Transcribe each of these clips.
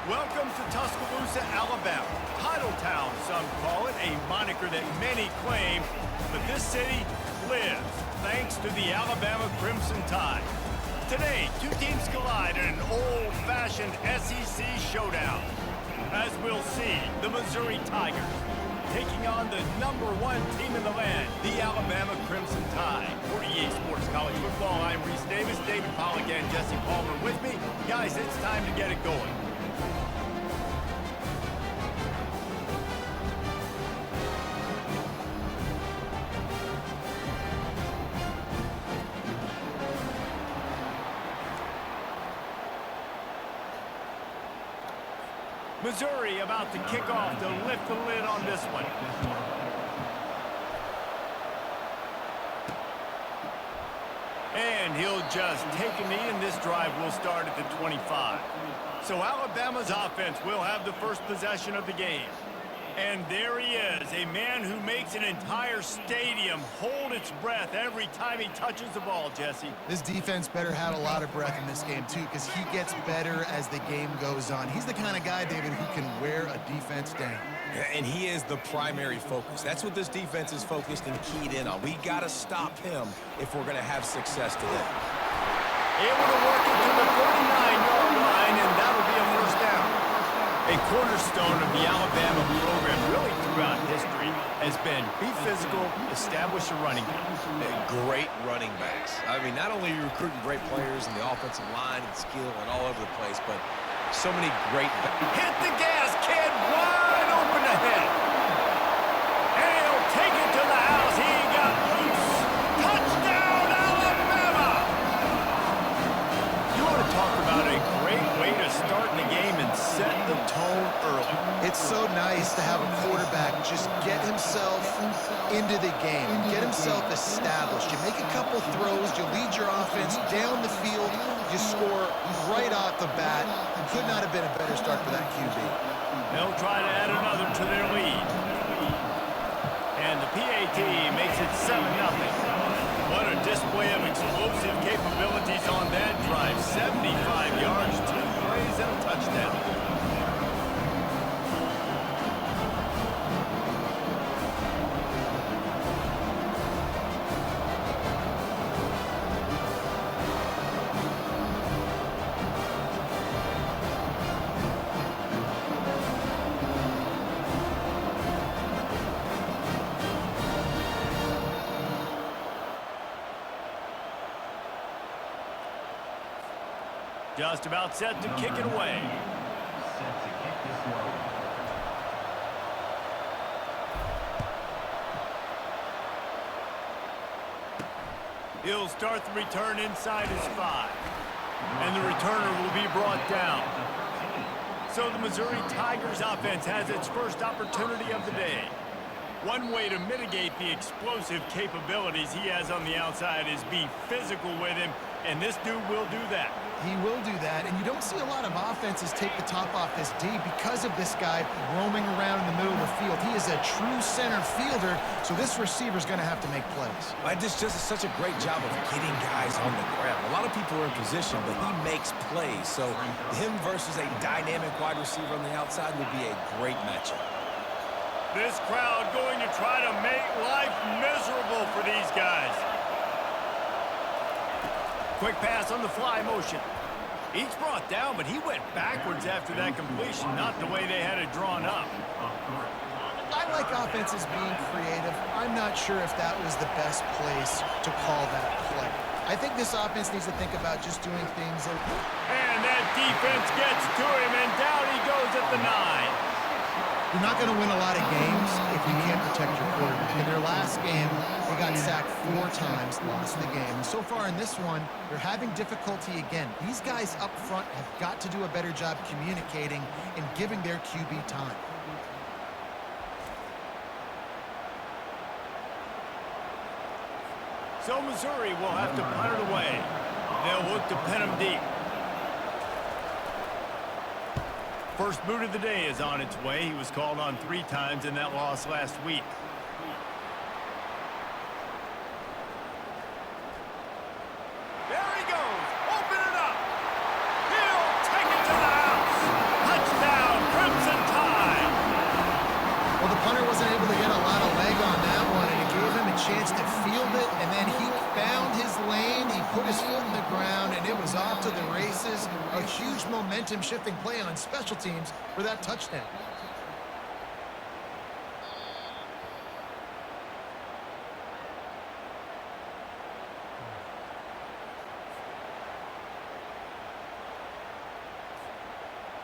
Welcome to Tuscaloosa, Alabama. Title Town, some call it, a moniker that many claim, but this city lives thanks to the Alabama Crimson Tide. Today, two teams collide in an old-fashioned SEC showdown. As we'll see, the Missouri Tigers taking on the #1 team in the land, the Alabama Crimson Tide. For EA Sports College Football, I'm Reese Davis, David Pollack, and Jesse Palmer with me. Guys, it's time to get it going. Missouri about to kick off to lift the lid on this one. And he'll just take a knee, and this drive will start at the 25. So Alabama's offense will have the first possession of the game. And there he is, a man who makes an entire stadium hold its breath every time he touches the ball, Jesse. This defense better have a lot of breath in this game, too, because he gets better as the game goes on. He's the kind of guy, David, who can wear a defense down. And he is the primary focus. That's what this defense is focused and keyed in on. We got to stop him if we're going to have success today. Able to work it to the 39-yard line, and that'll be a first down. A cornerstone of the Alabama program really throughout history has been be physical, establish a running game. Great running backs. I mean, not only are you recruiting great players in the offensive line and skill and all over the place, but so many great hit the gas, kid, wide open ahead. And he'll take it to the house. He got loose. Touchdown, Alabama! You want to talk about a great way to start the game and set the tone early. It's so nice to have a quarterback just get himself into the game, get himself established. You make a couple throws, you lead your offense down the field, you score right off the bat. Could not have been a better start for that QB. They'll try to add another to their lead. And the PAT makes it 7-0. What a display of explosive capabilities on that drive. 75 yards, 2 plays, and a touchdown. Just about set to kick it away. He'll start the return inside his 5. And the returner will be brought down. So the Missouri Tigers offense has its first opportunity of the day. One way to mitigate the explosive capabilities he has on the outside is be physical with him, and this dude will do that. He will do that, and you don't see a lot of offenses take the top off this D because of this guy roaming around in the middle of the field. He is a true center fielder, so this receiver's going to have to make plays. This just is such a great job of getting guys on the ground. A lot of people are in position, but he makes plays, so him versus a dynamic wide receiver on the outside would be a great matchup. This crowd going to try to make life miserable for these guys. Quick pass on the fly motion. He's brought down, but he went backwards after that completion, not the way they had it drawn up. I like offenses being creative. I'm not sure if that was the best place to call that play. I think this offense needs to think about just doing things. And that defense gets to him, and down he goes at the 9. You're not going to win a lot of games if you can't protect your quarterback. In their last game, they got sacked 4 times, lost the game. And so far in this one, they're having difficulty again. These guys up front have got to do a better job communicating and giving their QB time. So Missouri will have to punt it away. They'll look to pin him deep. First boot of the day is on its way. He was called on 3 times in that loss last week. There he goes. Open it up. He'll take it to the house. Touchdown. was off to the races. A huge momentum-shifting play on special teams for that touchdown.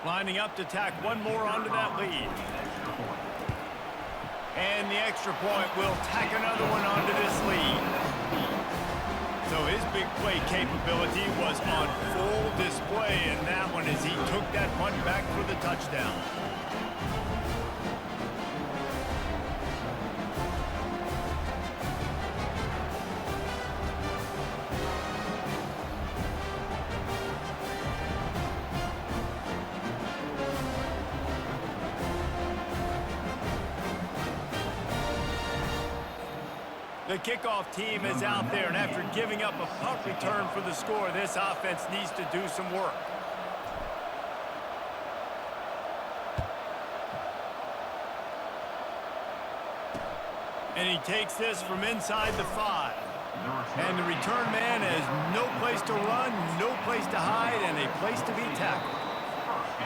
Lining up to tack one more onto that lead. And the extra point will tack another one onto this lead. So his big play capability was on full display in that one as he took that punt back for the touchdown. The kickoff team is out there, and after giving up a punt return for the score, this offense needs to do some work. And he takes this from inside the 5. And the return man has no place to run, no place to hide, and a place to be tackled.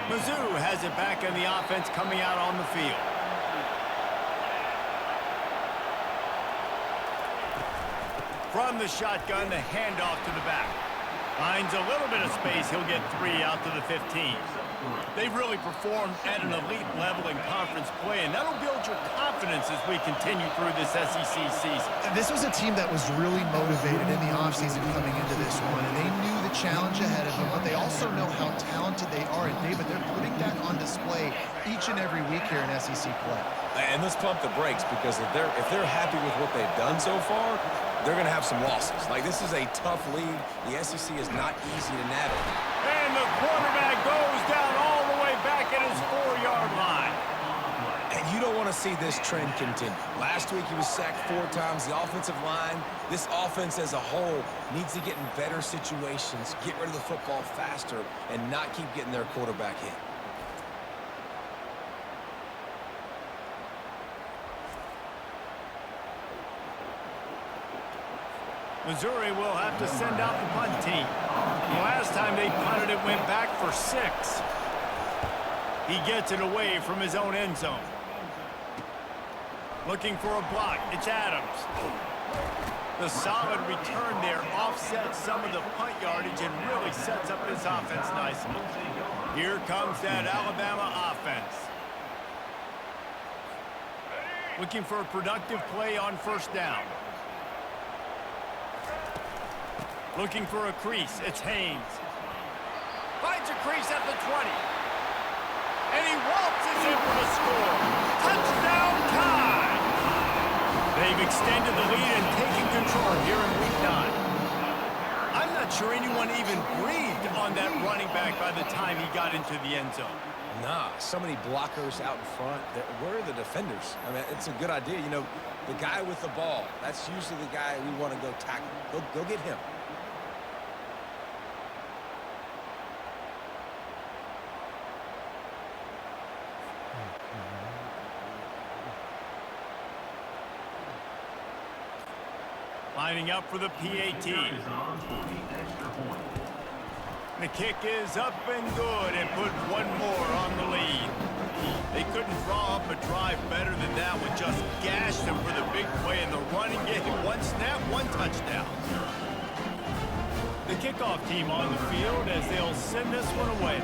Mizzou has it back in the offense coming out on the field. From the shotgun, the handoff to the back. Finds a little bit of space. He'll get 3 out to the 15. They've really performed at an elite level in conference play, and that'll build your confidence as we continue through this SEC season. This was a team that was really motivated in the offseason coming into this one, and they knew the challenge ahead of them, but they also know how talented they are. And David, they're putting that on display each and every week here in SEC play. And let's pump the brakes, because if they're happy with what they've done so far, they're going to have some losses. Like, this is a tough league. The SEC is not easy to navigate. And the quarterback goes down all the way back at his 4-yard line. And you don't want to see this trend continue. Last week he was sacked 4 times. The offensive line, this offense as a whole, needs to get in better situations, get rid of the football faster, and not keep getting their quarterback hit. Missouri will have to send out the punt team. The last time they punted, it went back for 6. He gets it away from his own end zone. Looking for a block. It's Adams. The solid return there offsets some of the punt yardage and really sets up this offense nicely. Here comes that Alabama offense. Looking for a productive play on first down. Looking for a crease. It's Haynes. Finds a crease at the 20. And he waltzes in for the score. Touchdown time! They've extended the lead and taken control here in Week 9. I'm not sure anyone even breathed on that running back by the time he got into the end zone. Nah, so many blockers out in front. Where are the defenders? I mean, it's a good idea. You know, the guy with the ball, that's usually the guy we want to go tackle. Go get him. Lining up for the PAT. The kick is up and good, and put one more on the lead. They couldn't draw up a drive better than that one. Just gashed them for the big play in the running game. One snap, one touchdown. The kickoff team on the field as they'll send this one away.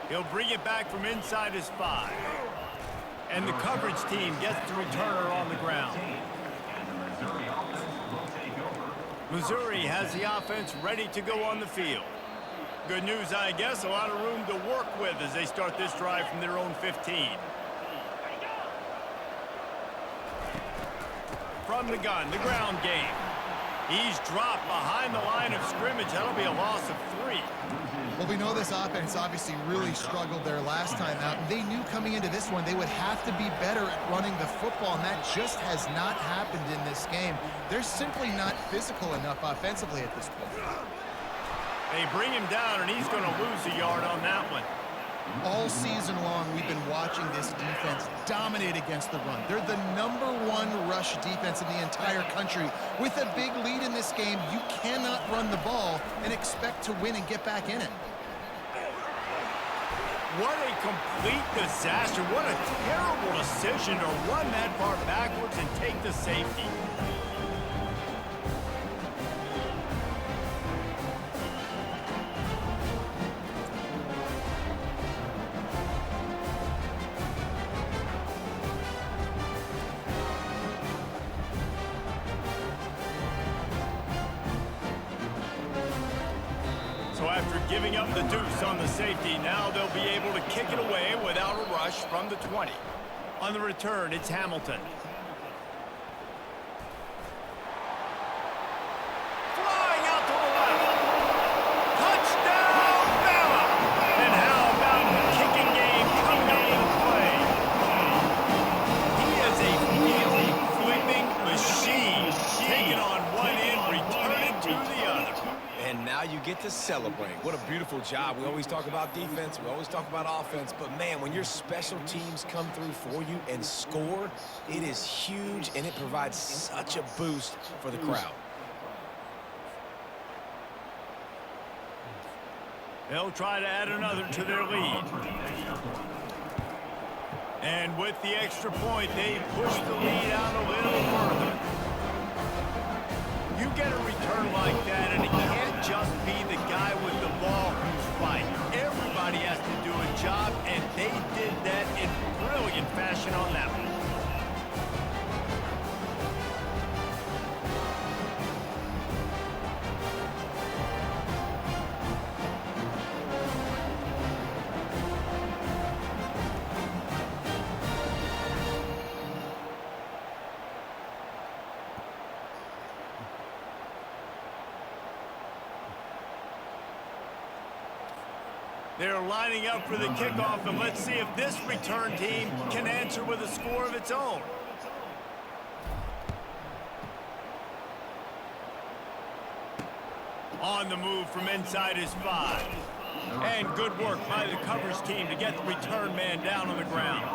He'll bring it back from inside his 5. And the coverage team gets the returner on the ground. Missouri has the offense ready to go on the field. Good news, I guess, a lot of room to work with as they start this drive from their own 15. From the gun, the ground game. He's dropped behind the line of scrimmage. That'll be a loss of 3. Well, we know this offense obviously really struggled their last time out. They knew coming into this one they would have to be better at running the football, and that just has not happened in this game. They're simply not physical enough offensively at this point. They bring him down, and he's going to lose a yard on that one. All season long, we've been watching this defense dominate against the run. They're the #1 rush defense in the entire country. With a big lead in this game, you cannot run the ball and expect to win and get back in it. What a complete disaster. What a terrible decision to run that far backwards and take the safety. So after giving up the deuce on the safety, now they'll be able to kick it away without a rush from the 20. On the return, it's Hamilton. Flying out to the left. Touchdown, Bama! And how about the kicking game coming up in play? He is a field flipping machine. Taking on one end, returning to the other. And now you get to celebrate. What a beautiful job. We always talk about defense. We always talk about offense. But, man, when your special teams come through for you and score, it is huge, and it provides such a boost for the crowd. They'll try to add another to their lead. And with the extra point, they push the lead out a little further. You get a return like that, and it can't just be the guy with the ball who's right. Everybody has to do a job, and they did that in brilliant fashion on that one. They're lining up for the kickoff, and let's see if this return team can answer with a score of its own. On the move from inside his 5. And good work by the coverage team to get the return man down on the ground.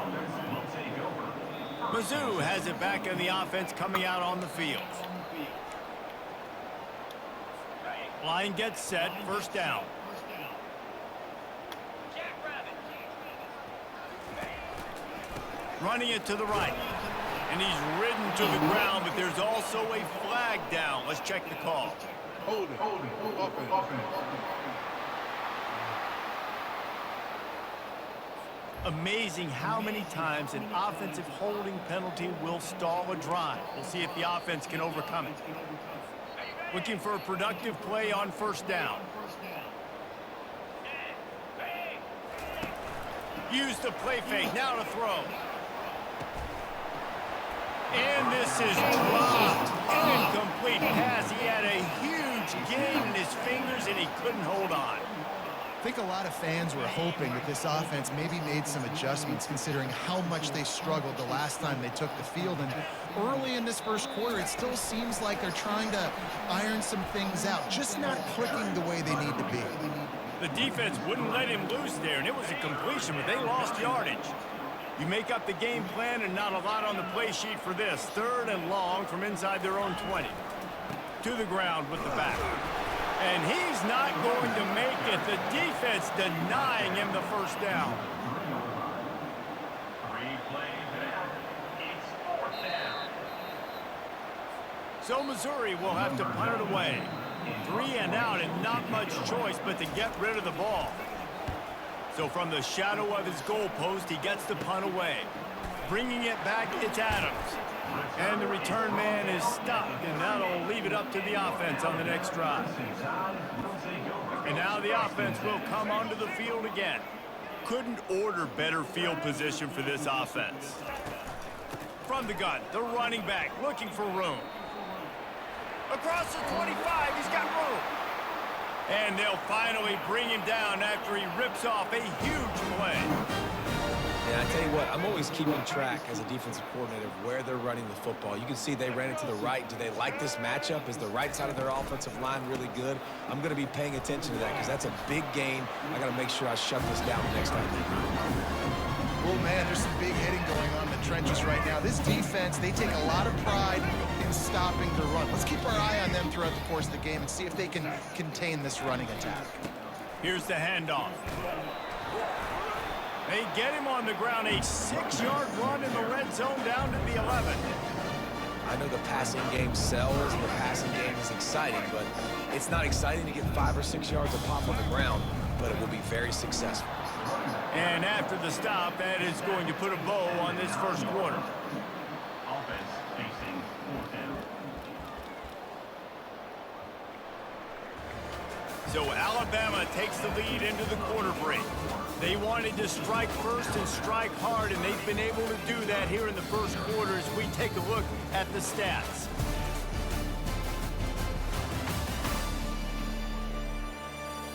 Mizzou has it back in the offense coming out on the field. Line gets set, first down. Running it to the right. And he's ridden to the ground, but there's also a flag down. Let's check the call. Hold it. Offense. Amazing how many times an offensive holding penalty will stall a drive. We'll see if the offense can overcome it. Looking for a productive play on first down. Use the play fake, now to throw. And this is dropped. Incomplete pass. He had a huge gain in his fingers, and he couldn't hold on. I think a lot of fans were hoping that this offense maybe made some adjustments considering how much they struggled the last time they took the field. And early in this first quarter, it still seems like they're trying to iron some things out, just not clicking the way they need to be. The defense wouldn't let him loose there, and it was a completion, but they lost yardage. You make up the game plan, and not a lot on the play sheet for this. 3rd and long from inside their own 20. To the ground with the back. And he's not going to make it. The defense denying him the first down. So Missouri will have to punt it away. 3 and out, and not much choice but to get rid of the ball. So from the shadow of his goalpost, he gets the punt away. Bringing it back, it's Adams. And the return man is stopped, and that'll leave it up to the offense on the next drive. And now the offense will come onto the field again. Couldn't order better field position for this offense. From the gun, the running back looking for room. Across the 25, he's got room. And they'll finally bring him down after he rips off a huge play. Yeah, I tell you what, I'm always keeping track as a defensive coordinator of where they're running the football. You can see they ran it to the right. Do they like this matchup? Is the right side of their offensive line really good? I'm going to be paying attention to that because that's a big gain. I got to make sure I shut this down the next time they do. Well, man, there's some big hitting going on in the trenches right now. This defense, they take a lot of pride in stopping the run. Let's keep our eye on them throughout the course of the game and see if they can contain this running attack. Here's the handoff. They get him on the ground, a 6-yard run in the red zone down to the 11. I know the passing game sells and the passing game is exciting, but it's not exciting to get 5 or 6 yards of pop on the ground, but it will be very successful. And after the stop, that is going to put a bow on this first quarter. Offense facing fourth down. So Alabama takes the lead into the quarter break. They wanted to strike first and strike hard, and they've been able to do that here in the first quarter as we take a look at the stats.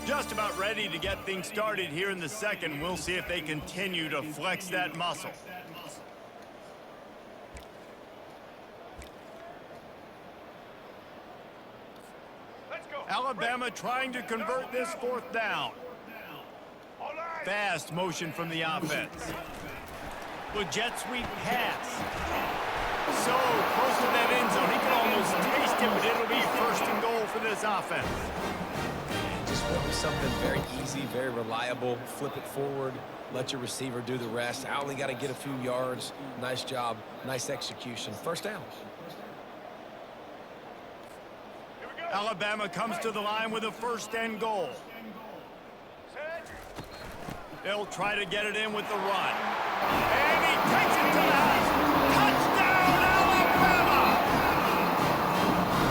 Just about ready to get things started here in the second. We'll see if they continue to flex that muscle. Alabama trying to convert this fourth down. Fast motion from the offense. With jet sweep pass. So close to that end zone. He can almost taste it, but it'll be first and goal for this offense. Just want something very easy, very reliable. Flip it forward, let your receiver do the rest. I only got to get a few yards. Nice job, nice execution. First down. Alabama comes to the line with a first and goal. They'll try to get it in with the run. And he takes it to the house. Touchdown, Alabama!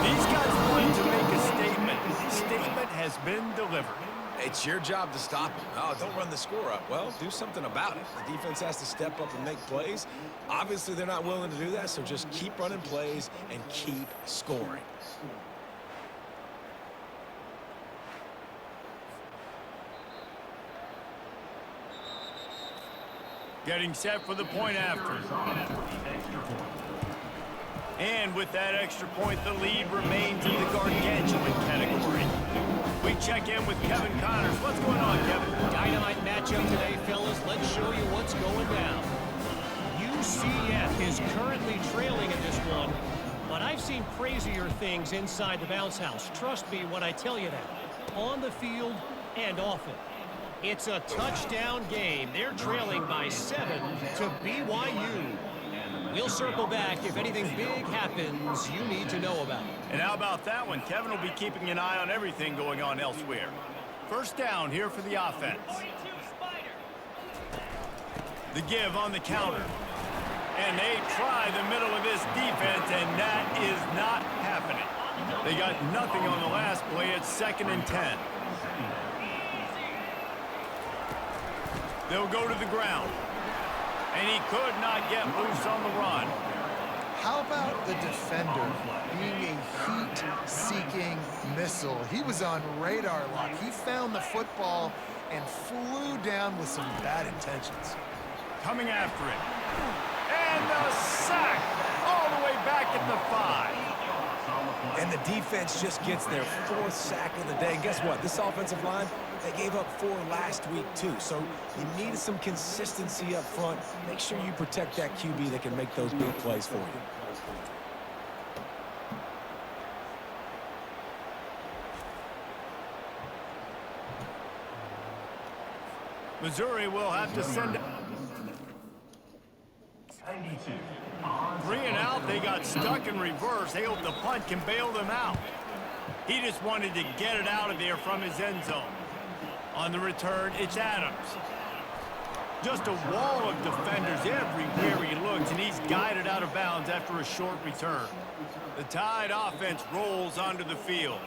These guys wanted to make a statement. The statement has been delivered. It's your job to stop them. Oh, don't run the score up. Well, do something about it. The defense has to step up and make plays. Obviously, they're not willing to do that, so just keep running plays and keep scoring. Getting set for the point after. And with that extra point, the lead remains in the gargantuan category. We check in with Kevin Connors. What's going on, Kevin? Dynamite matchup today, fellas. Let's show you what's going down. UCF is currently trailing in this one, but I've seen crazier things inside the bounce house. Trust me when I tell you that. On the field and off it. It's a touchdown game. They're trailing by 7 to BYU. We'll circle back if anything big happens you need to know about. And how about that one? Kevin will be keeping an eye on everything going on elsewhere. First down here for the offense. The give on the counter. And they try the middle of this defense, and that is not happening. They got nothing on the last play. It's 2nd and 10. They'll go to the ground. And he could not get loose on the run. How about the defender being a heat-seeking missile? He was on radar lock. He found the football and flew down with some bad intentions. Coming after it. And the sack all the way back at the 5. And the defense just gets their 4th sack of the day. And guess what? This offensive line, they gave up 4 last week, too. So you need some consistency up front. Make sure you protect that QB that can make those big plays for you. Missouri will have to send... 3 and out. They got stuck in reverse. They hope the punt can bail them out. He just wanted to get it out of there from his end zone. On the return, it's Adams. Just a wall of defenders everywhere he looks, and he's guided out of bounds after a short return. The Tide offense rolls onto the field.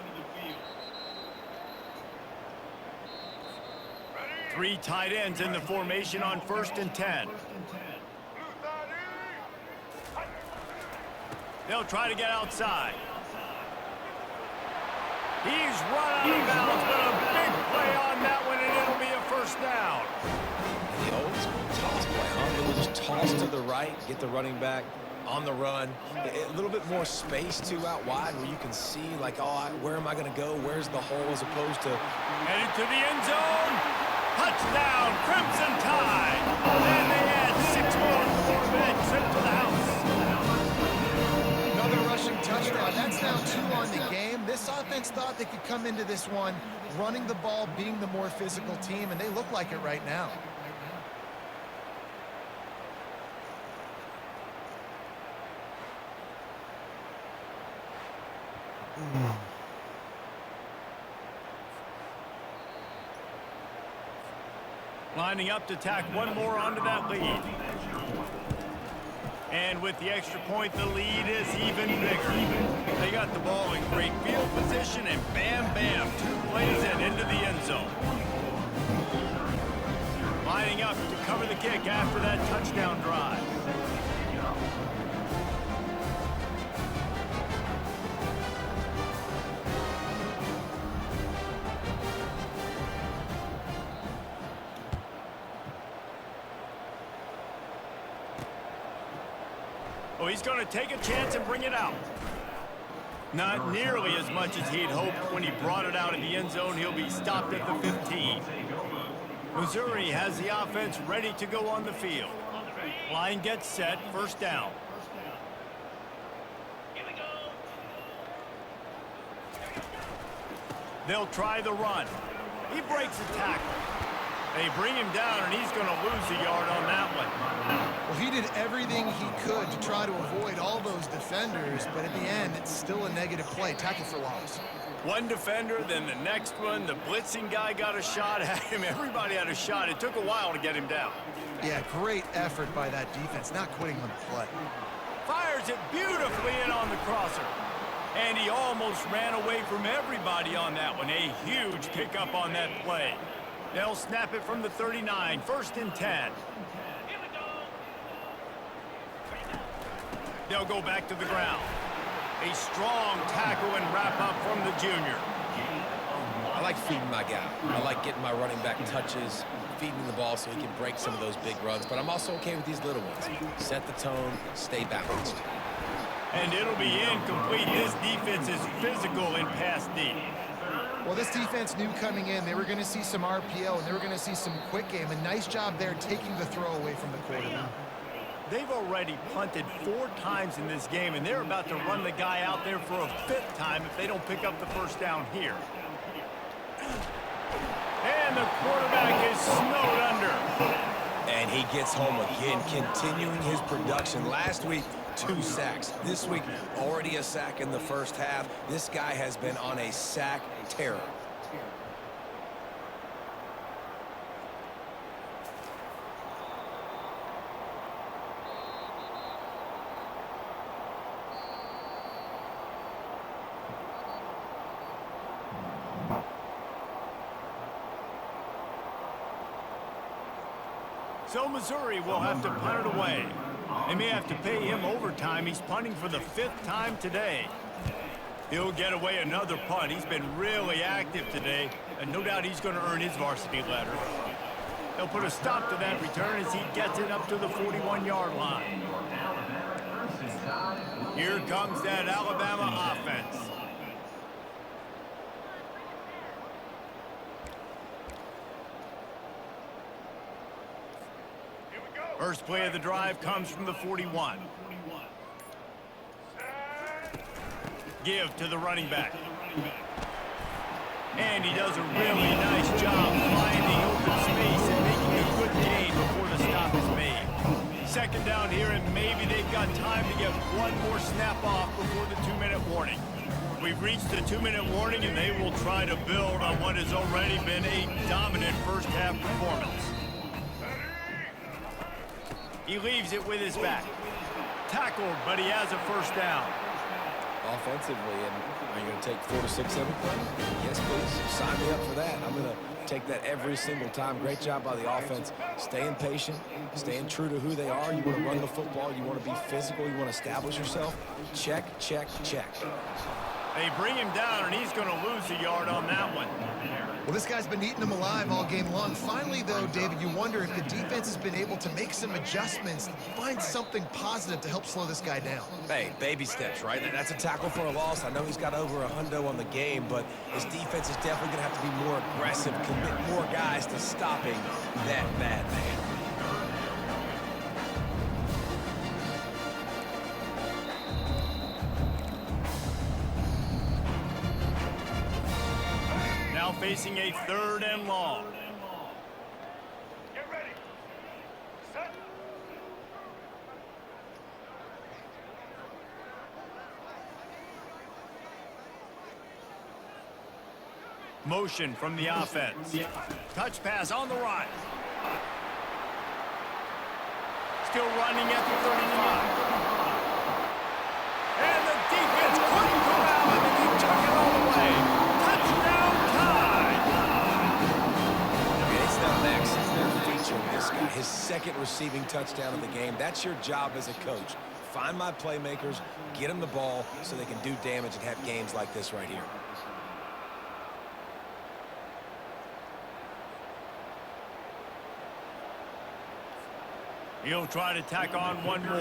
3 tight ends in the formation on 1st and 10. They'll try to get outside. He's run out of bounds, but a big play on that one, and it'll be a first down. The old school toss play, huh? toss to the right, get the running back on the run. A little bit more space, too, out wide where you can see, like, oh, where am I going to go? Where's the hole as opposed to... Headed to the end zone. Touchdown, Crimson Tide. And they add 6 more before that trip to the house. Another rushing touchdown. That's now 2 on the game. This offense thought they could come into this one running the ball, being the more physical team, and they look like it right now. Lining up to tack one more onto that lead. And with the extra point, the lead is even bigger. They got the ball in great field position, and bam, bam, 2 plays in into the end zone. Lining up to cover the kick after that touchdown drive. Oh, he's going to take a chance and bring it out. Not nearly as much as he'd hoped when he brought it out in the end zone. He'll be stopped at the 15. Missouri has the offense ready to go on the field. Line gets set, first down. They'll try the run. He breaks a tackle. They bring him down, and he's going to lose a yard on that one. Well, he did everything he could to try to avoid all those defenders, but at the end, it's still a negative play. Tackle for loss. One defender, then the next one. The blitzing guy got a shot at him. Everybody had a shot. It took a while to get him down. Yeah, great effort by that defense, not quitting on the play. Fires it beautifully in on the crosser. And he almost ran away from everybody on that one. A huge pickup on that play. They'll snap it from the 39, 1st and 10. They'll go back to the ground. A strong tackle and wrap up from the junior. I like feeding my guy. I like getting my running back touches, feeding the ball so he can break some of those big runs. But I'm also okay with these little ones. Set the tone, stay balanced. And it'll be incomplete. This defense is physical in pass deep. Well, this defense knew coming in they were going to see some RPO and they were going to see some quick game. A nice job there taking the throw away from the quarterback. They've already punted 4 times in this game, and they're about to run the guy out there for a 5th time if they don't pick up the first down here. And the quarterback is snowed under. And he gets home again, continuing his production. Last week, 2 sacks. This week, already a sack in the first half. This guy has been on a sack terror. So Missouri will have to punt it away. They may have to pay him overtime. He's punting for the 5th time today. He'll get away another punt. He's been really active today, and no doubt he's going to earn his varsity letter. They'll put a stop to that return as he gets it up to the 41-yard line. Here comes that Alabama offense. First play of the drive comes from the 41. Give to the running back. And he does a really nice job finding open space and making a good gain before the stop is made. 2nd down here, and maybe they've got time to get one more snap off before the 2-minute warning. We've reached the 2-minute warning, and they will try to build on what has already been a dominant first-half performance. He leaves it with his back. Tackled, but he has a first down. Offensively, and are you going to take 4 to 6 every play? Yes, please. Sign me up for that. I'm going to take that every single time. Great job by the offense. Staying patient, staying true to who they are. You want to run the football. You want to be physical. You want to establish yourself. Check, check, check. They bring him down, and he's going to lose a yard on that one. Well, this guy's been eating them alive all game long. Finally, though, David, you wonder if the defense has been able to make some adjustments, find something positive to help slow this guy down. Hey, baby steps, right? That's a tackle for a loss. I know he's got over a hundo on the game, but his defense is definitely going to have to be more aggressive, commit more guys to stopping that bad man. Now facing a 3rd and long. Get ready. Set. Motion from the offense. Touch pass on the right. Still running at the 35. And the defense couldn't corral him, and he took it all the way. Touchdown tie! It's the next. They're featuring this guy. His 2nd receiving touchdown of the game. That's your job as a coach. Find my playmakers, get them the ball so they can do damage and have games like this right here. He'll try to tack on one more.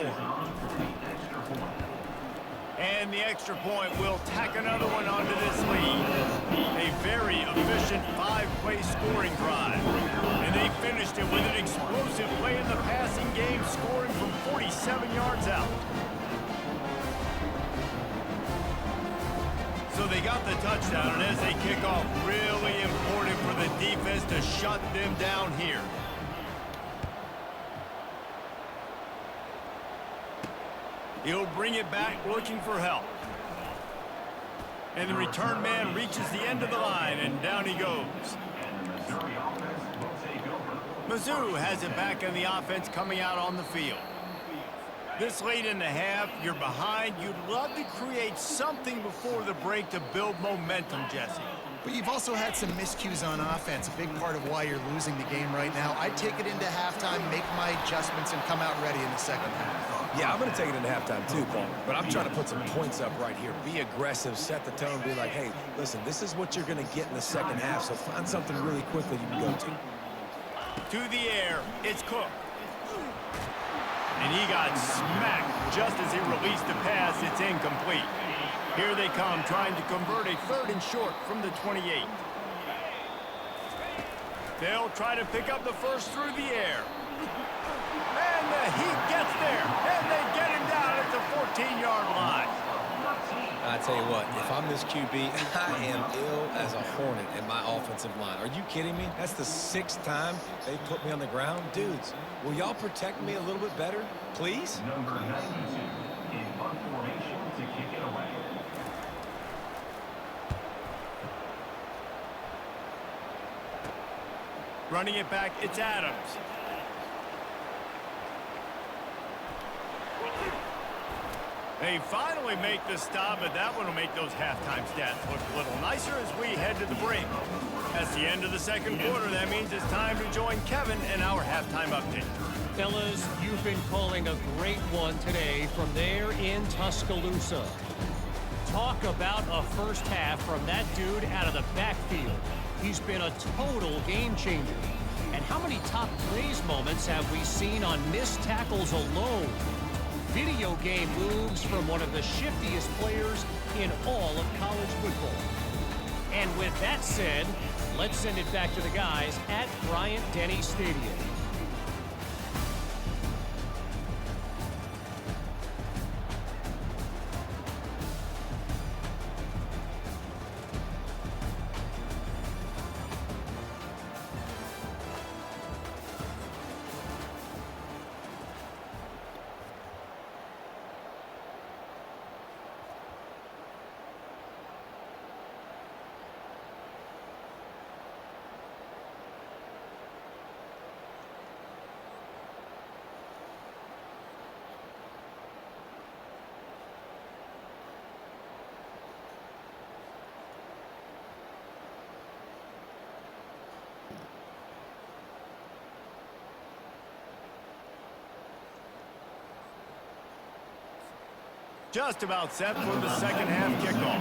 And the extra point will tack another one onto this lead. A very efficient 5-play scoring drive. And they finished it with an explosive play in the passing game, scoring from 47 yards out. So they got the touchdown, and as they kick off, really important for the defense to shut them down here. He'll bring it back, looking for help. And the return man reaches the end of the line, and down he goes. Mizzou has it back in the offense coming out on the field. This late in the half, you're behind. You'd love to create something before the break to build momentum, Jesse. But you've also had some miscues on offense, a big part of why you're losing the game right now. I'd take it into halftime, make my adjustments, and come out ready in the 2nd half. Yeah, I'm going to take it into halftime too, Paul. But I'm trying to put some points up right here. Be aggressive, set the tone, be like, hey, listen, this is what you're going to get in the 2nd half, so find something really quickly you can go to. To the air, it's Cook. And he got smacked just as he released the pass. It's incomplete. Here they come, trying to convert a 3rd and short from the 28. They'll try to pick up the first through the air. And the Heat gets there, and they get him down at the 14-yard line. I tell you what, if I'm this QB, I am ill as a hornet in my offensive line. Are you kidding me? That's the 6th time they put me on the ground. Dudes, will y'all protect me a little bit better, please? Number 92 in punt formation to kick it away. Running it back, it's Adams. They finally make the stop, but that one will make those halftime stats look a little nicer as we head to the break. That's the end of the 2nd quarter. That means it's time to join Kevin in our halftime update. Fellas, you've been calling a great one today from there in Tuscaloosa. Talk about a first half from that dude out of the backfield. He's been a total game changer. And how many top plays moments have we seen on missed tackles alone? Video game moves from one of the shiftiest players in all of college football. And with that said, let's send it back to the guys at Bryant-Denny Stadium. Just about set for the second half kickoff.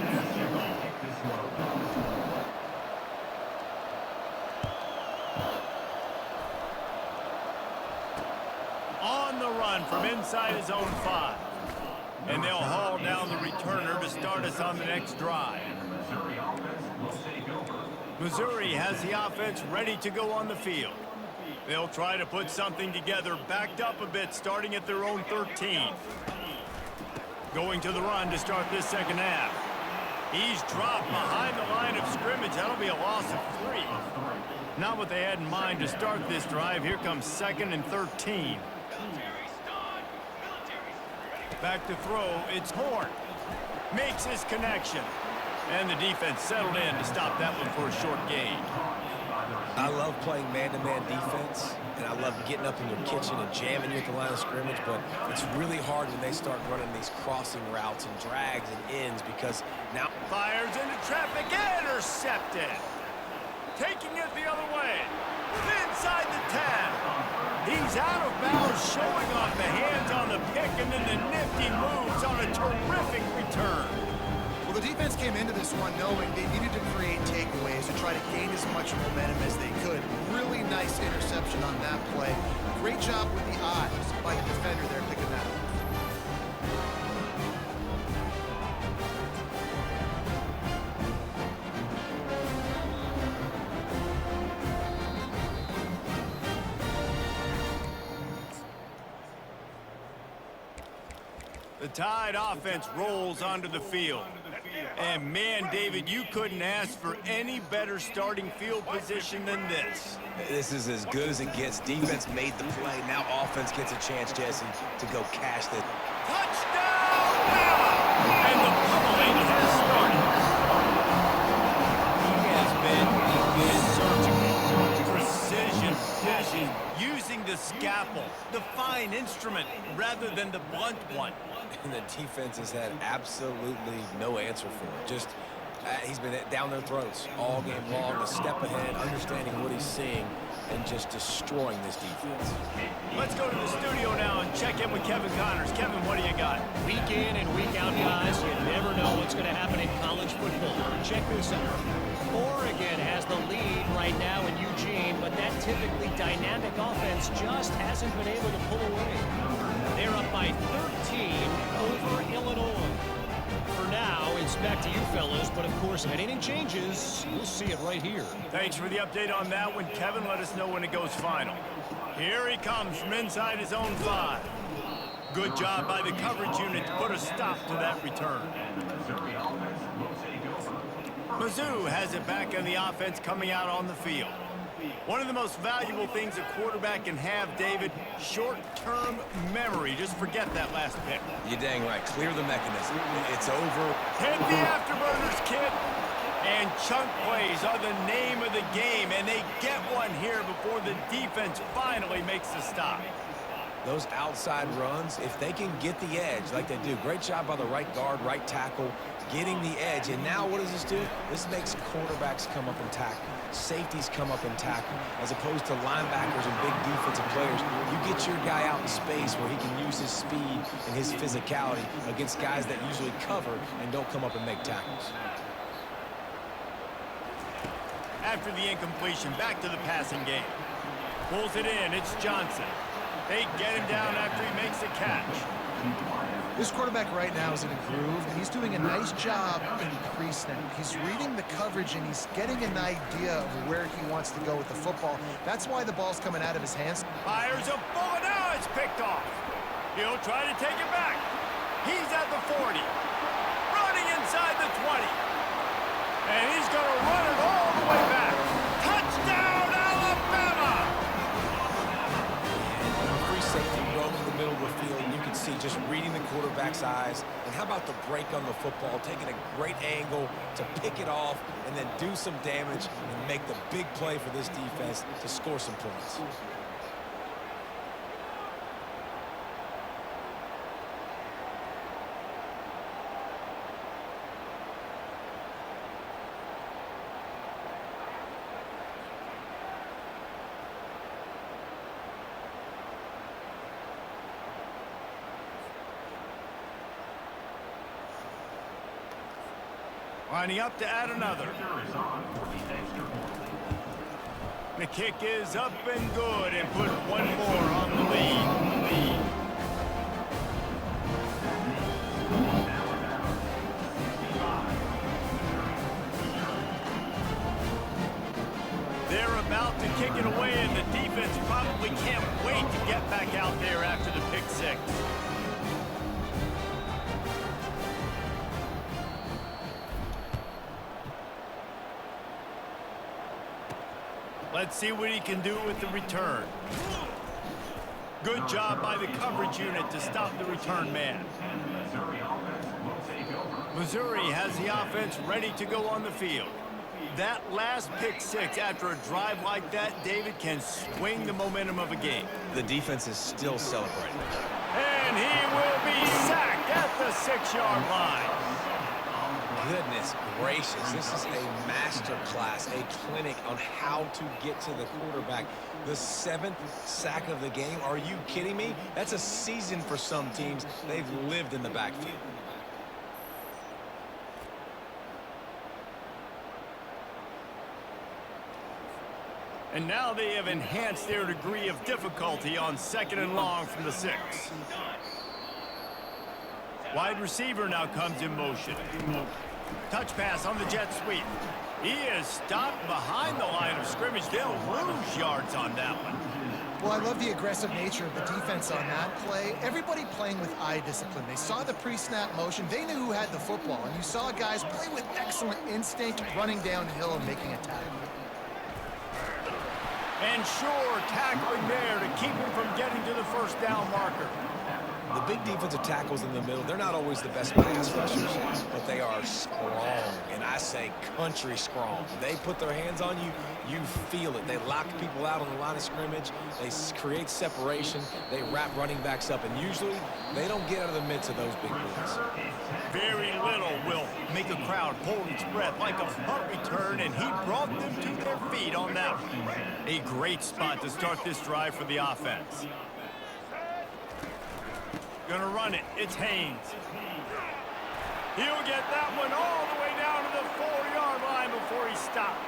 On the run from inside his own 5. And they'll haul down the returner to start us on the next drive. Missouri has the offense ready to go on the field. They'll try to put something together, backed up a bit, starting at their own 13. Going to the run to start this second half. He's dropped behind the line of scrimmage. That'll be a loss of 3. Not what they had in mind to start this drive. Here comes 2nd and 13. Back to throw. It's Horn. Makes his connection. And the defense settled in to stop that one for a short gain. I love playing man-to-man defense, and I love getting up in your kitchen and jamming you at the line of scrimmage, but it's really hard when they start running these crossing routes and drags and ends because now... Fires into traffic, intercepted. Taking it the other way. Inside the 10. He's out of bounds, showing off the hands on the pick, and then the nifty moves on a terrific return. Well, the defense came into this one knowing they needed to create takeaways and try to gain as much momentum as they could. Really nice interception on that play. Great job with the eyes by the defender there picking that up. The Tide offense rolls onto the field. And man, David, you couldn't ask for any better starting field position than this. This is as good as it gets. Defense made the play. Now offense gets a chance, Jesse, to go cash the... Touchdown! And the pummeling has started. He has been surgical, precision, using the scalpel, the fine instrument, rather than the blunt one. And the defense has had absolutely no answer for it. Just, he's been down their throats all game long, a step ahead, understanding what he's seeing, and just destroying this defense. Let's go to the studio now and check in with Kevin Connors. Kevin, what do you got? Week in and week out, guys, you never know what's going to happen in college football. Check this out. Oregon has the lead right now in Eugene, but that typically dynamic offense just hasn't been able to pull away. They're up by 13 over Illinois. For now, it's back to you fellas, but of course, if anything changes, you'll see it right here. Thanks for the update on that one, Kevin. Let us know when it goes final. Here he comes from inside his own 5. Good job by the coverage unit to put a stop to that return. Mizzou has it back on the offense coming out on the field. One of the most valuable things a quarterback can have, David, short-term memory. Just forget that last pick. You're dang right. Clear the mechanism. It's over. Hit the afterburners, kid. And chunk plays are the name of the game, and they get one here before the defense finally makes the stop. Those outside runs, if they can get the edge like they do, great job by the right guard, right tackle, getting the edge. And now what does this do? This makes quarterbacks come up and tackle. Safeties come up and tackle, as opposed to linebackers and big defensive players. You get your guy out in space where he can use his speed and his physicality against guys that usually cover and don't come up and make tackles. After the incompletion, back to the passing game. Pulls it in, it's Johnson. They get him down after he makes the catch. This quarterback right now is in a groove, and he's doing a nice job in crease now. He's reading the coverage, and he's getting an idea of where he wants to go with the football. That's why the ball's coming out of his hands. Fires a bullet, now it's picked off. He'll try to take it back. He's at the 40. Running inside the 20. And he's going to run it all the way back. Touchdown, Alabama! Free safety roaming the middle of the field. You can see just reading the quarterback's eyes. And how about the break on the football, taking a great angle to pick it off and then do some damage and make the big play for this defense to score some points. Lining up to add another. The kick is up and good and put one more on the lead. They're about to kick it away, and the defense probably can't wait to get back out there after the pick six. Let's see what he can do with the return. Good job by the coverage unit to stop the return man. Missouri has the offense ready to go on the field. That last pick six after a drive like that, David, can swing the momentum of a game. The defense is still celebrating. And he will be sacked at the 6-yard line. Goodness gracious, this is a master class, a clinic on how to get to the quarterback. The 7th sack of the game, are you kidding me? That's a season for some teams. They've lived in the backfield. And now they have enhanced their degree of difficulty on 2nd and long from the 6. Wide receiver now comes in motion. Touch pass on the jet sweep. He is stopped behind the line of scrimmage. They'll lose yards on that one. Well, I love the aggressive nature of the defense on that play. Everybody playing with eye discipline. They saw the pre-snap motion. They knew who had the football. And you saw guys play with excellent instinct, running downhill and making a tackle. And sure, tackling there to keep him from getting to the first down marker. The big defensive tackles in the middle, they're not always the best pass rushers, but they are strong, and I say country strong. They put their hands on you, you feel it. They lock people out on the line of scrimmage. They create separation. They wrap running backs up, and usually they don't get out of the midst of those big boys. Very little will make a crowd hold its breath like a punt return, and he brought them to their feet on that one. A great spot to start this drive for the offense. Gonna run it. It's Haynes. He'll get that one all the way down to the 4-yard line before he stopped.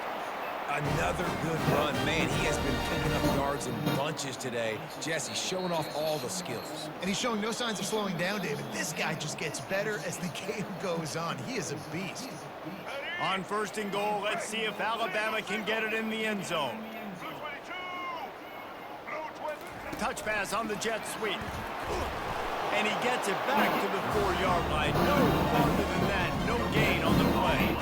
Another good run. Man, he has been picking up yards in bunches today. Jesse showing off all the skills. And he's showing no signs of slowing down, David. This guy just gets better as the game goes on. He is a beast. On 1st and goal, let's see if Alabama can get it in the end zone. Touch pass on the jet sweep. And he gets it back to the 4-yard line. No farther than that, no gain on the play.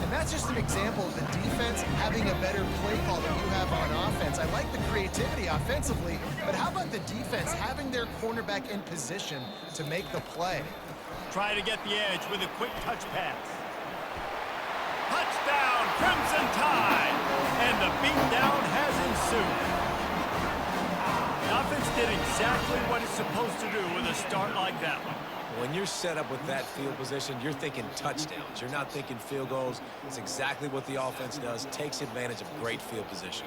And that's just an example of the defense having a better play call than you have on offense. I like the creativity offensively, but how about the defense having their cornerback in position to make the play? Try to get the edge with a quick touch pass. Touchdown, Crimson Tide! And the beatdown has ensued. The offense did exactly what it's supposed to do with a start like that one. When you're set up with that field position, you're thinking touchdowns. You're not thinking field goals. It's exactly what the offense does, takes advantage of great field position.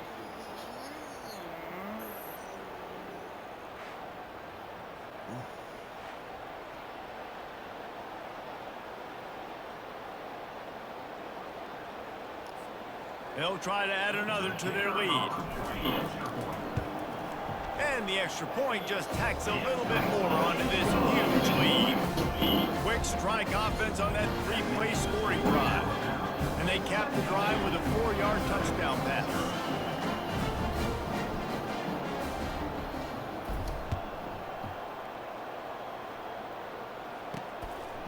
They'll try to add another to their lead. And the extra point just tacks a little bit more onto this huge lead. Quick strike offense on that 3-play scoring drive. And they cap the drive with a 4-yard touchdown pass.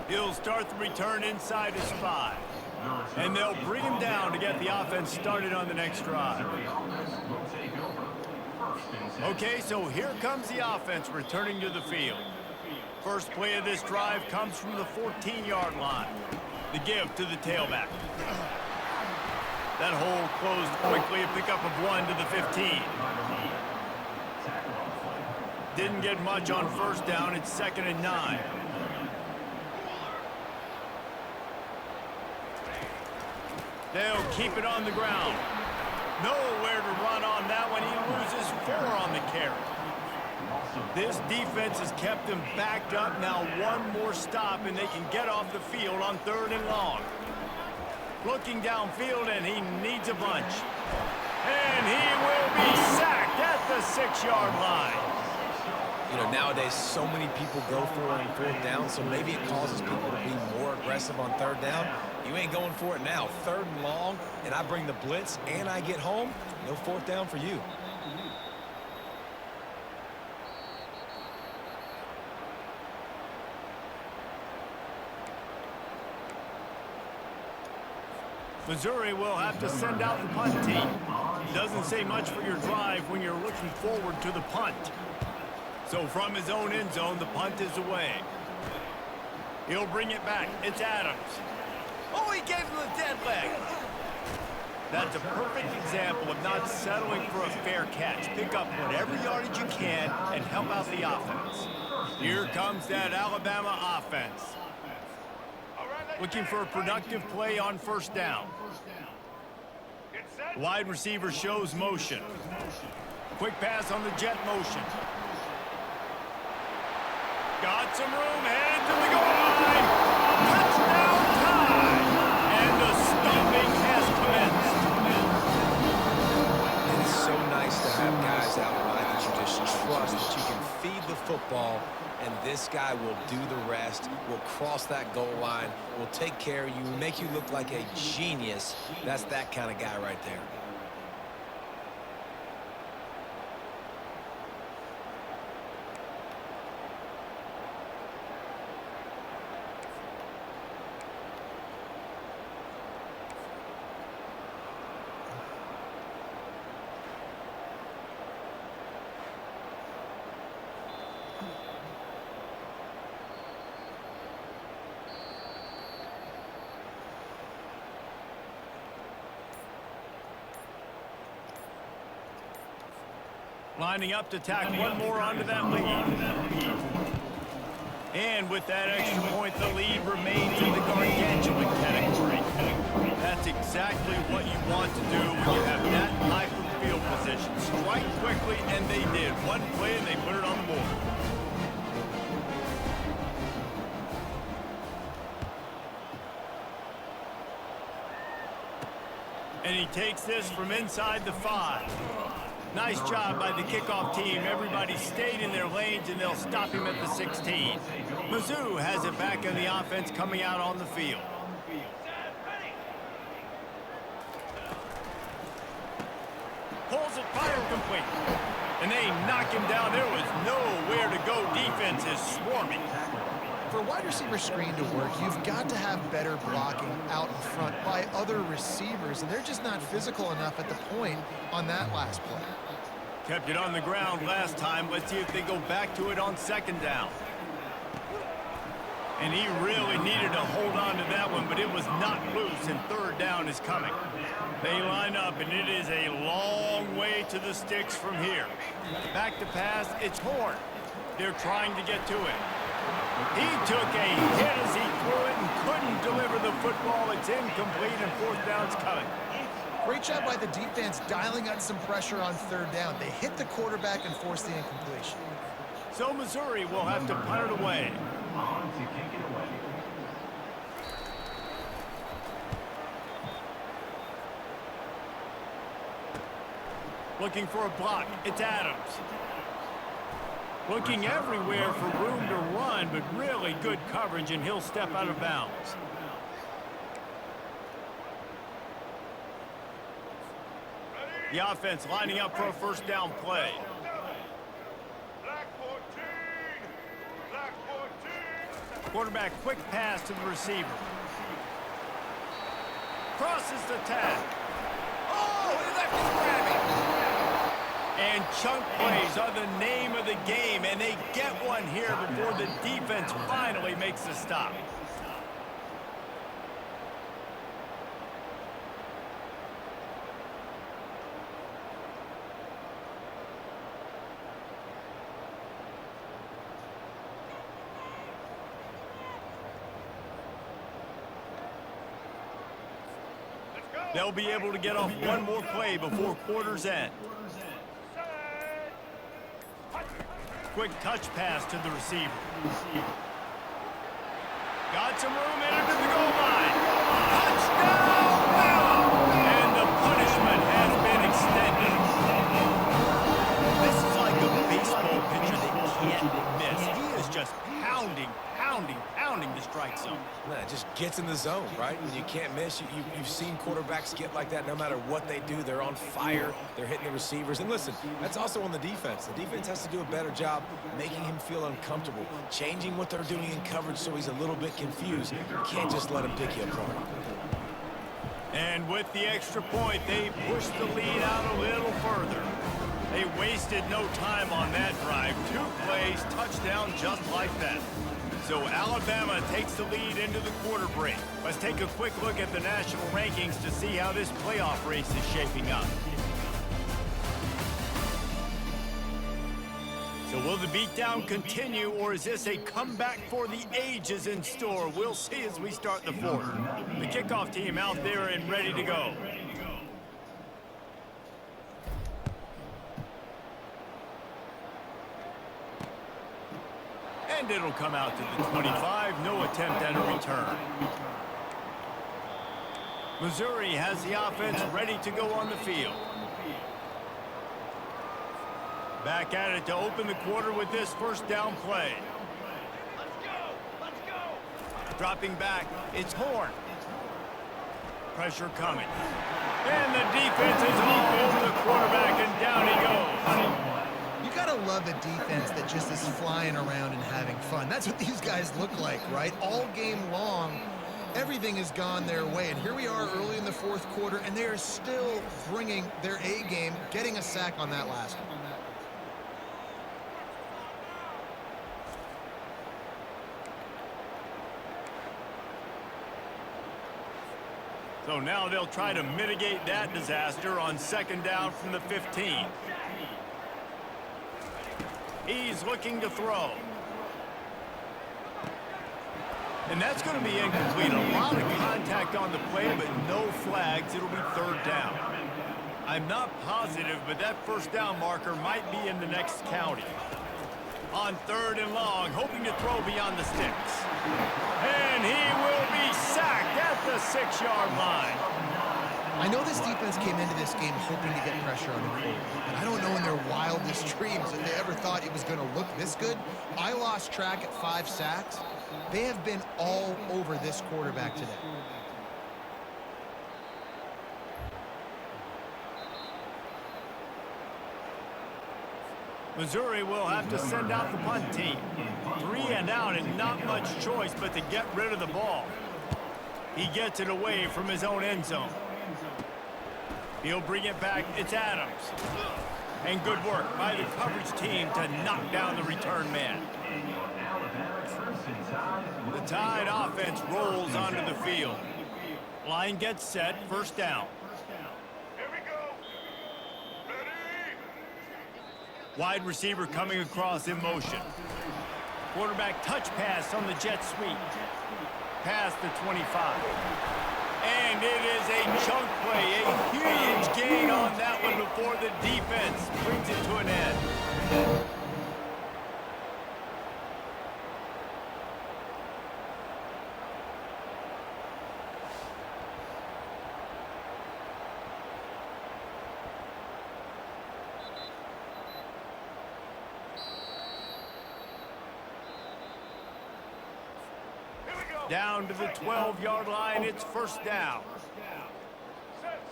He'll start the return inside his 5. And they'll bring him down to get the offense started on the next drive. Okay, so here comes the offense returning to the field. First play of this drive comes from the 14-yard line. The give to the tailback. That hole closed quickly, a pickup of 1 to the 15. Didn't get much on first down. It's 2nd and 9. They'll keep it on the ground. Nowhere to run on that one. He loses 4 on the carry. This defense has kept them backed up. Now one more stop, and they can get off the field on 3rd and long. Looking downfield, and he needs a bunch. And he will be sacked at the 6-yard line. You know, nowadays, so many people go for it on 4th down, so maybe it causes people to be more aggressive on 3rd down. You ain't going for it now. 3rd and long, and I bring the blitz, and I get home. No 4th down for you. Missouri will have to send out the punt team. Doesn't say much for your drive when you're looking forward to the punt. So from his own end zone, the punt is away. He'll bring it back. It's Adams. Oh, he gave him the dead leg. That's a perfect example of not settling for a fair catch. Pick up whatever yardage you can and help out the offense. Here comes that Alabama offense. Looking for a productive play on 1st down. Wide receiver shows motion. Quick pass on the jet motion. Got some room, headed to the goal line. Touchdown time! And the stomping has commenced. It's so nice to have guys out wide that you just trust that you can feed the football, and this guy will do the rest, will cross that goal line, will take care of you, make you look like a genius. That's that kind of guy right there. Lining up to tack one more onto that lead. And with that extra point, the lead remains in the gargantuan category. That's exactly what you want to do when you have that type of field position. Strike quickly, and they did. One play, and they put it on the board. And he takes this from inside the 5. Nice job by the kickoff team. Everybody stayed in their lanes, and they'll stop him at the 16. Mizzou has it back in the offense coming out on the field. Pulls it, fire complete. And they knock him down. There was nowhere to go. Defense is swarming. For a wide receiver screen to work, you've got to have better blocking out in front by other receivers, and they're just not physical enough at the point on that last play. Kept it on the ground last time. Let's see if they go back to it on 2nd down. And he really needed to hold on to that one, but it was not loose, and 3rd down is coming. They line up, and it is a long way to the sticks from here. Back to pass, it's Horn. They're trying to get to it. He took a hit as he threw it and couldn't deliver the football. It's incomplete, and 4th down's coming. Great job by the defense dialing up some pressure on 3rd down. They hit the quarterback and forced the incompletion. So Missouri will have to punt it away. On to kick it away. Looking for a block. It's Adams. Looking everywhere for room to run, but really good coverage, and he'll step out of bounds. The offense lining up for a 1st down play. Quarterback quick pass to the receiver. Crosses the tag. Oh, he left his grabbing. And chunk plays are the name of the game, and they get one here before the defense finally makes the stop. They'll be able to get off one more play before quarter's end. Quick touch pass to the receiver. Got some room in into the goal line. Touchdown! pounding the strike zone. Nah, it just gets in the zone, right? When you can't miss, you've seen quarterbacks get like that no matter what they do. They're on fire. They're hitting the receivers. And listen, that's also on the defense. The defense has to do a better job making him feel uncomfortable, changing what they're doing in coverage so he's a little bit confused. You can't just let him pick you apart. And with the extra point, they pushed the lead out a little further. They wasted no time on that drive. 2 plays, touchdown just like that. So Alabama takes the lead into the quarter break. Let's take a quick look at the national rankings to see how this playoff race is shaping up. So will the beatdown continue, or is this a comeback for the ages in store? We'll see as we start the fourth. The kickoff team out there and ready to go. And it'll come out to the 25. No attempt at a return. Missouri has the offense ready to go on the field. Back at it to open the quarter with this first down play. Let's go. Dropping back, it's Horn. Pressure coming. And the defense is all over the quarterback, and down he goes. You gotta love a defense that just is flying around and having fun. That's what these guys look like, right? All game long, everything has gone their way. And here we are early in the fourth quarter, and they are still bringing their A game, getting a sack on that last one. So now they'll try to mitigate that disaster on second down from the 15. He's looking to throw. And that's going to be incomplete. A lot of contact on the play, but no flags. It'll be third down. I'm not positive, but that first down marker might be in the next county. On third and long, hoping to throw beyond the sticks. And he will be sacked at the 6-yard line. I know this defense came into this game hoping to get pressure on the quarterback, but I don't know in their wildest dreams if they ever thought it was going to look this good. I lost track at 5 sacks. They have been all over this quarterback today. Missouri will have to send out the punt team. 3 and out and not much choice but to get rid of the ball. He gets it away from his own end zone. He'll bring it back. It's Adams. And good work by the coverage team to knock down the return man. The Tide offense rolls onto the field. Line gets set. First down. Wide receiver coming across in motion. Quarterback touch pass on the jet sweep. Past the 25. And it is a chunk play. A huge gain on that one before the defense brings it to an end. Down to the 12-yard line, it's first down.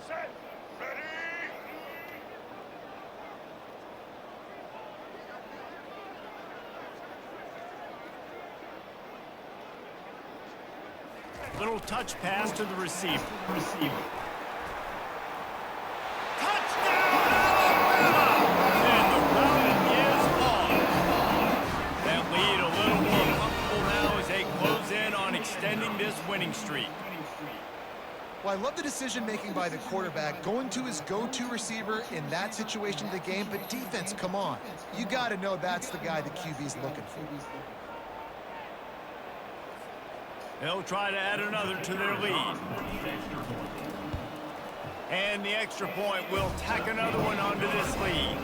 Set, ready. Little touch pass to the receiver. Extending this winning streak. Well, I love the decision-making by the quarterback, going to his go-to receiver in that situation of the game, but defense, come on. You got to know that's the guy the QB's looking for. They'll try to add another to their lead. And the extra point will tack another one onto this lead.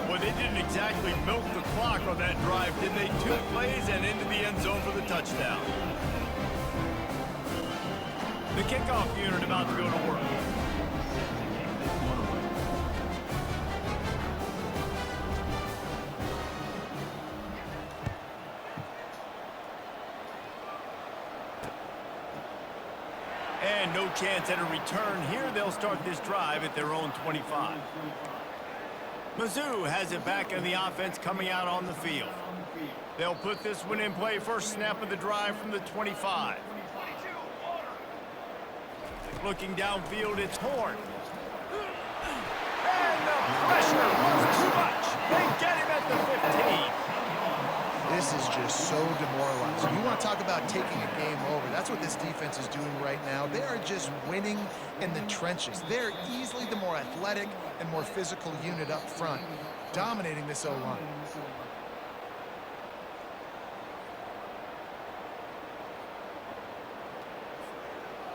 Well, they didn't exactly milk the clock on that drive, did they? 2 plays and into the end zone for the touchdown. The kickoff unit about to go to work. And no chance at a return here. They'll start this drive at their own 25. Mizzou has it back in the offense coming out on the field. They'll put this one in play first snap of the drive from the 25. Looking downfield, it's Horn. And the pressure was too much. They get him at the 15. This is just so demoralizing. You want to talk about taking a game over. That's what this defense is doing right now. They are just winning in the trenches. They're easily the more athletic and more physical unit up front, dominating this O-line.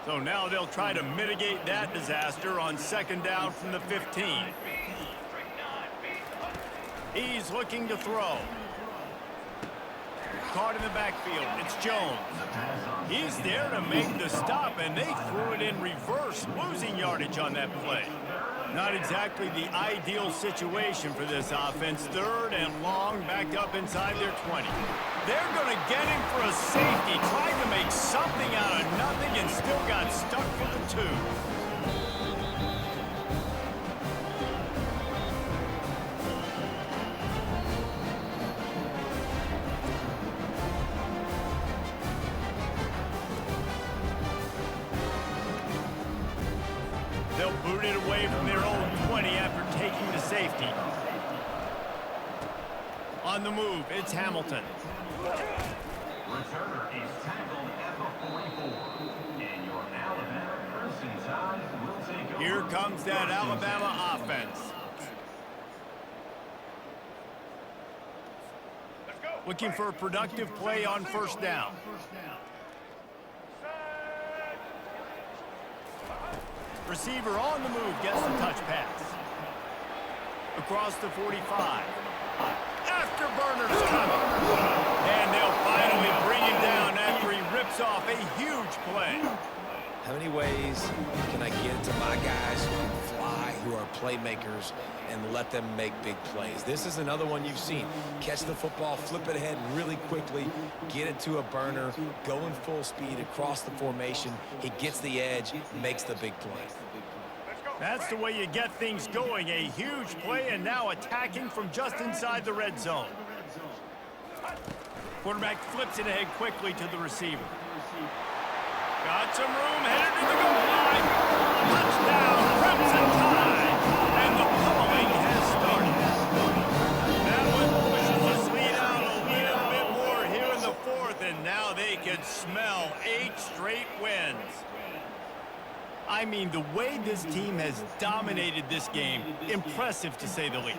So now they'll try to mitigate that disaster on second down from the 15. He's looking to throw. Caught in the backfield. It's Jones. He's there to make the stop, and they threw it in reverse, losing yardage on that play. Not exactly the ideal situation for this offense. Third and long, backed up inside their 20. They're going to get him for a safety, trying to make something out of nothing, and still got stuck for the 2. They'll boot it away from their own 20 after taking the safety. On the move, it's Hamilton. Returner is tackled at the 44. And your Alabama Crimson Tide will take over. Here comes that Alabama offense. Looking for a productive play on first down. Receiver on the move gets the touch pass. Across the 45. Afterburners coming. And they'll finally bring him down after he rips off a huge play. How many ways can I get to my guys who can fly, who are playmakers, and let them make big plays? This is another one you've seen. Catch the football, flip it ahead really quickly, get it to a burner, go in full speed across the formation. He gets the edge, makes the big play. That's the way you get things going. A huge play, and now attacking from just inside the red zone. Quarterback flips it ahead quickly to the receiver. Got some room, headed to the goal line. Touchdown, Crimson Tide. And the pummeling has started. That one pushed this lead out a little bit more here in the fourth, and now they can smell 8 straight wins. I mean, the way this team has dominated this game, impressive to say the least.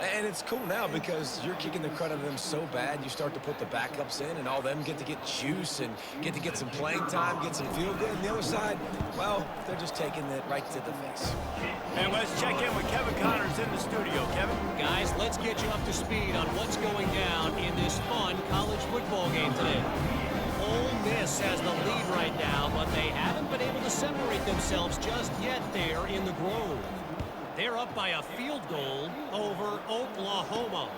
And it's cool now because you're kicking the crud out of them so bad, you start to put the backups in, and all them get to get juice and get to get some playing time, get some feel good. And the other side, well, they're just taking it right to the face. And let's check in with Kevin Connors in the studio. Kevin? Guys, let's get you up to speed on what's going down in this fun college football game today. Ole Miss has the lead right now, but they haven't been able to separate themselves just yet there in the Grove. They're up by a field goal over Oklahoma.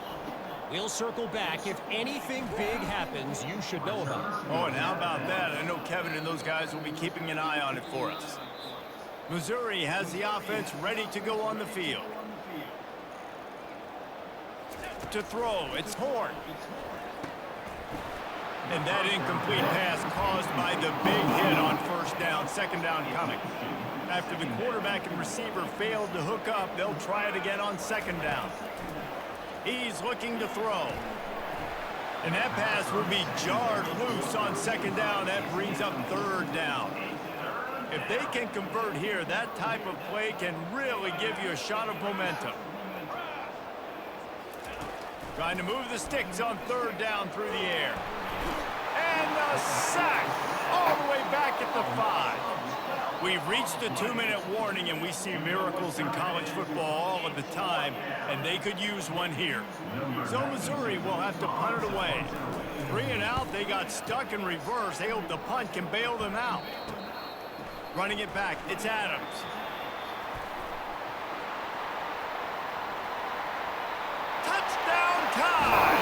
We'll circle back. If anything big happens, you should know about it. Oh, and how about that? I know Kevin and those guys will be keeping an eye on it for us. Missouri has the offense ready to go on the field. To throw, it's Horn. And that incomplete pass caused by the big hit on first down, second down coming. After the quarterback and receiver failed to hook up, they'll try it again on second down. He's looking to throw. And that pass will be jarred loose on second down. That brings up third down. If they can convert here, that type of play can really give you a shot of momentum. Trying to move the sticks on third down through the air. And a sack all the way back at the 5. We've reached the 2-minute warning, and we see miracles in college football all of the time, and they could use one here. So Missouri will have to punt it away. 3 and out, they got stuck in reverse. They hope the punt can bail them out. Running it back, it's Adams. Touchdown time!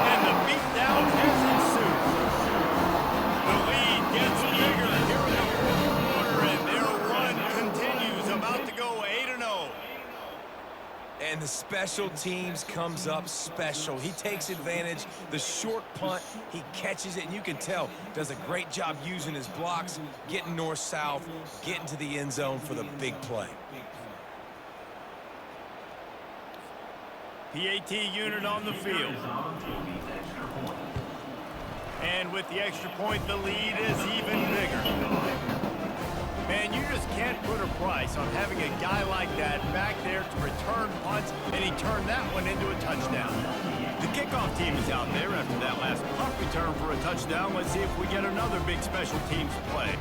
And the beatdown has ensued. The lead gets bigger here in the fourth quarter, and Special teams comes up special. He takes advantage. The short punt, he catches it, and you can tell does a great job using his blocks, getting north-south, getting to the end zone for the big play. PAT unit on the field. And with the extra point, the lead is even bigger. Man, you just can't put a price on having a guy like that back there to return punts, and he turned that one into a touchdown. The kickoff team is out there after that last punt return for a touchdown. Let's see if we get another big special teams play.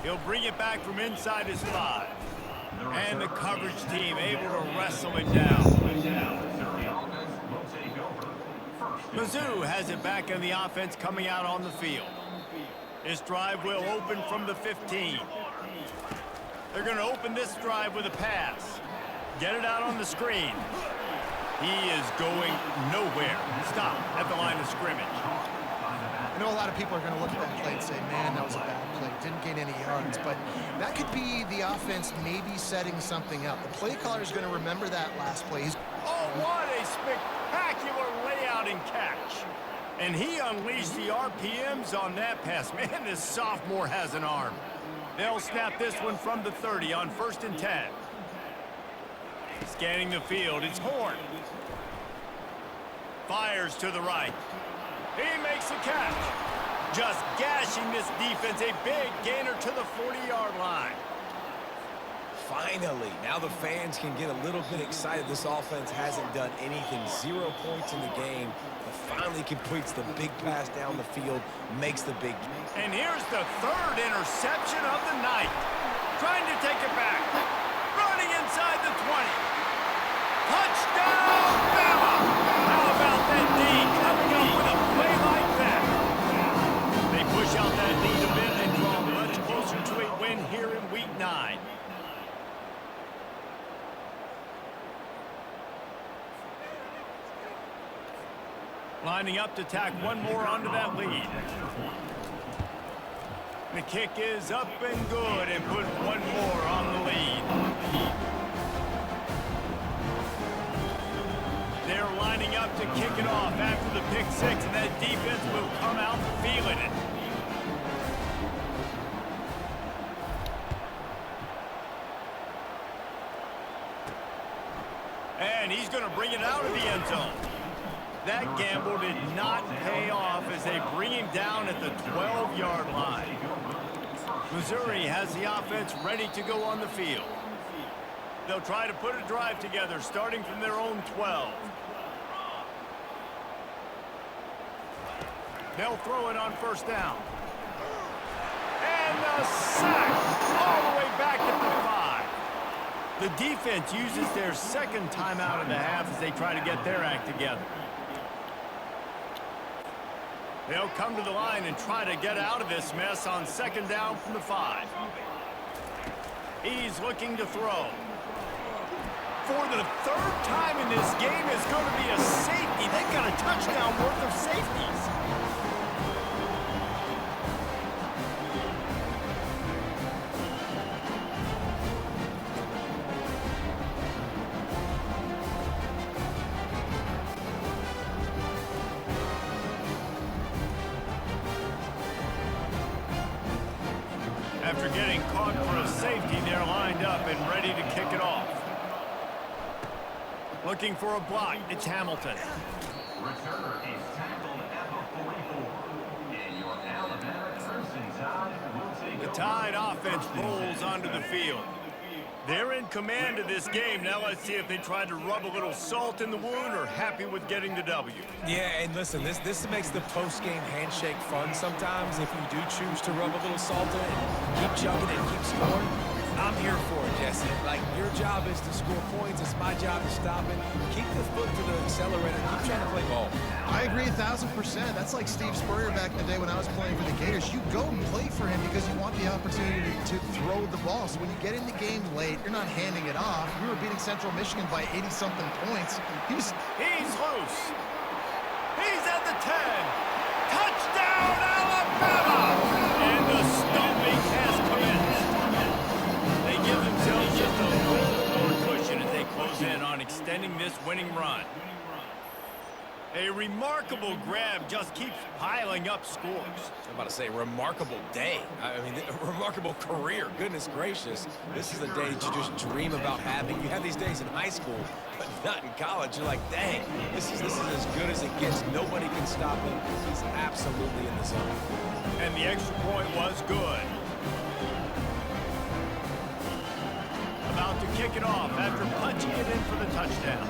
He'll bring it back from inside his 5. And the coverage team able to wrestle it down. Mizzou has it back in the offense coming out on the field. This drive will open from the 15. They're going to open this drive with a pass. Get it out on the screen. He is going nowhere. Stop at the line of scrimmage. I know a lot of people are going to look at that play and say, man, that was a bad play. Didn't gain any yards. But that could be the offense maybe setting something up. The play caller is going to remember that last play. Oh, what a spectacular layout and catch. And he unleashed the RPMs on that pass. Man, this sophomore has an arm. They'll snap this one from the 30 on 1st and 10. Scanning the field, it's Horn. Fires to the right. He makes the catch. Just gashing this defense. A big gainer to the 40-yard line. Finally, now the fans can get a little bit excited. This offense hasn't done anything. 0 points in the game, but finally completes the big pass down the field, makes the big. And here's the 3rd interception of the night. Trying to take it back. Running inside the 20. Touchdown, Bama! How about that D coming up with a play like that? They push out that lead a bit and draw much closer to a win here in Week 9. Lining up to tack one more onto that lead. The kick is up and good and put one more on the lead. They're lining up to kick it off after the pick 6, and that defense will come out feeling it. And he's going to bring it out of the end zone. That gamble did not pay off as they bring him down at the 12-yard line. Missouri has the offense ready to go on the field. They'll try to put a drive together starting from their own 12. They'll throw it on 1st down. And the sack all the way back at the 5. The defense uses their 2nd timeout of the half as they try to get their act together. They'll come to the line and try to get out of this mess on 2nd down from the 5. He's looking to throw. For the 3rd time in this game is going to be a safety. They've got a touchdown worth of safeties. After getting caught for a safety, they're lined up and ready to kick it off. Looking for a block, it's Hamilton. Returner is tackled at the 44. And your Alabama Crimson Tide will take The Tide offense rolls onto the field. They're in command of this game. Now let's see if they try to rub a little salt in the wound or happy with getting the W. Yeah, and listen, this makes the post-game handshake fun sometimes if you do choose to rub a little salt in it and keep chugging and keep scoring. I'm here for it, Jesse. Like, your job is to score points. It's my job to stop it. Keep the foot to the accelerator. Keep trying to play ball. I agree 1,000%. That's like Steve Spurrier back in the day when I was playing for the Gators. You go and play for him because you want the opportunity to throw the ball. So when you get in the game late, you're not handing it off. We were beating Central Michigan by 80-something points. He's loose. He's at the 10. Touchdown, Alabama! And the stomping has commenced. ending this winning run. A remarkable grab just keeps piling up scores. I'm about to say, remarkable day. I mean, a remarkable career. Goodness gracious. This is a day that you just dream about having. You have these days in high school, but not in college. You're like, dang, this is as good as it gets. Nobody can stop him. He's absolutely in the zone. And the extra point was good. About to kick it off after punching it in for the touchdown.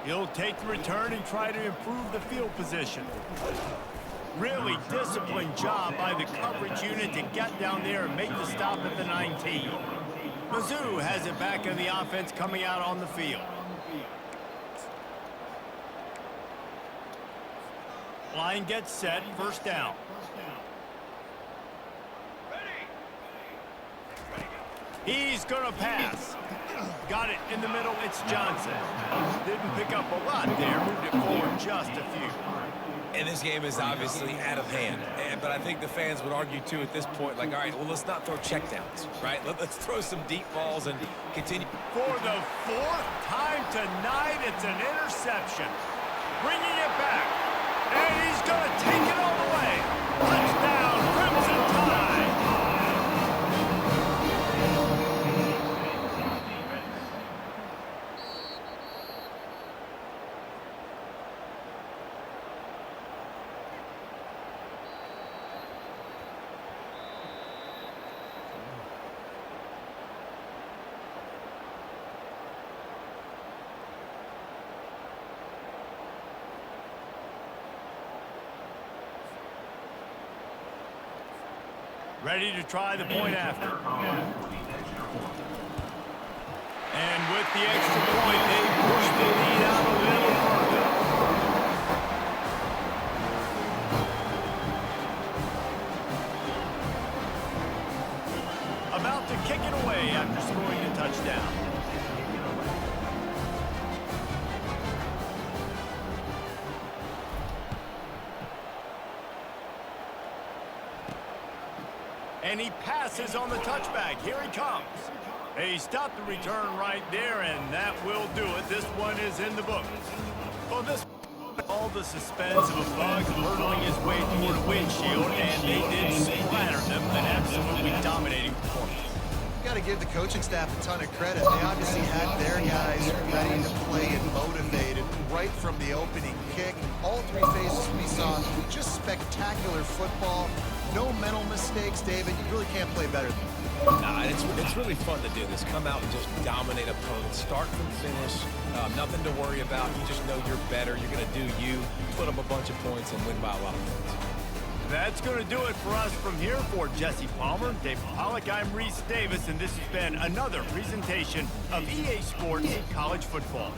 He'll take the return and try to improve the field position. Really disciplined job by the coverage unit to get down there and make the stop at the 19. Mizzou has it back in the offense coming out on the field. Line gets set, first down. He's gonna pass. Got it in the middle, it's Johnson. Didn't pick up a lot there, moved it forward just a few. And this game is obviously out of hand. But I think the fans would argue, too, at this point, like, all right, well, let's not throw checkdowns, right? Let's throw some deep balls and continue. For the fourth time tonight, it's an interception. Bringing it back. And he's going to take it all the way. Touchdown, Crimson Tide. Ready to try the point after. And with the extra point, they push the lead out a little further. About to kick it away after scoring a touchdown. And he passes on the touchback. Here he comes. He stopped the return right there, and that will do it. This one is in the book. Well, this all the suspense of a bug hurtling his way toward a windshield, and they did splatter them. An absolutely dominating performance. You got to give the coaching staff a ton of credit. They obviously had their guys ready to play and motivated right from the opening kick. All three phases we saw, just spectacular football. No mental mistakes, David. You really can't play better than that. Nah, it's really fun to do this. Come out and just dominate opponents. Start from finish. Nothing to worry about. You just know you're better. You're going to do you. Put up a bunch of points and win by a lot of points. That's going to do it for us from here. For Jesse Palmer, David Pollack, I'm Reese Davis, and this has been another presentation of EA Sports College Football.